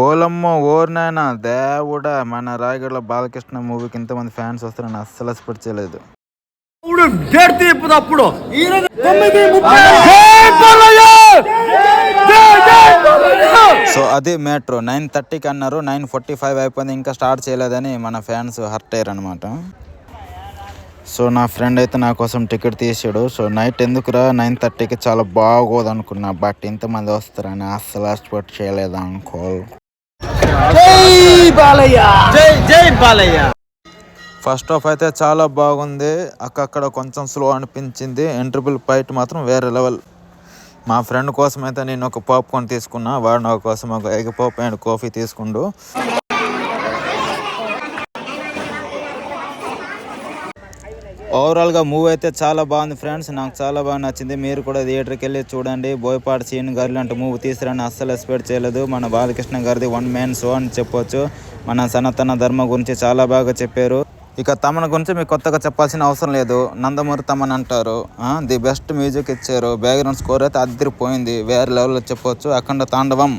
ఓలమ్మో ఓరినాయన దేవుడా, మన రాయగడలో బాలకృష్ణ మూవీకి ఇంతమంది ఫ్యాన్స్ వస్తారని అస్సలు ఎక్స్పెక్ట్ చేయలేదు. సో అది మ్యాటర్. 9:30కి అన్నారు, 9:45 అయిపోయింది, ఇంకా స్టార్ట్ చేయలేదని మన ఫ్యాన్స్ హర్ట్ అయ్యారు అనమాట. సో నా ఫ్రెండ్ అయితే నా కోసం టికెట్ తీసాడు. సో నైట్ ఎందుకురా 9:30కి, చాలా బాగోదు అనుకున్నా, బట్ ఇంతమంది వస్తారని అస్సలు ఎక్స్పెక్ట్ చేయలేదు అనుకోల్. ఫస్ట్ హాఫ్ అయితే చాలా బాగుంది, అక్కడ కొంచెం స్లో అనిపించింది. ఇంటర్వెల్ ఫైట్ మాత్రం వేరే లెవెల్. మా ఫ్రెండ్ కోసం అయితే నేను ఒక పాప్కార్న్ తీసుకున్నా, వాడు నా కోసం ఒక ఎగ్ పాప్ అండ్ కాఫీ తీసుకుండు. ఓవరాల్గా మూవీ అయితే చాలా బాగుంది ఫ్రెండ్స్, నాకు చాలా బాగా నచ్చింది. మీరు కూడా థియేటర్కి వెళ్ళి చూడండి. బోయపాటి సీన్ గారు లాంటి మూవీ తీస్తారని అస్సలు ఎక్స్పెక్ట్ చేయలేదు. మన బాలకృష్ణ గారిది 1 man షో అని చెప్పొచ్చు. మన సనాతన ధర్మం గురించి చాలా బాగా చెప్పారు. ఇక తమన్ గురించి మీకు కొత్తగా చెప్పాల్సిన అవసరం లేదు. నందమూరి తమన్ అంటారు, ది బెస్ట్ మ్యూజిక్ ఇచ్చారు. బ్యాక్గ్రౌండ్ స్కోర్ అయితే అదిరిపోయింది, వేరే లెవెల్లో చెప్పొచ్చు. అఖండ తాండవం.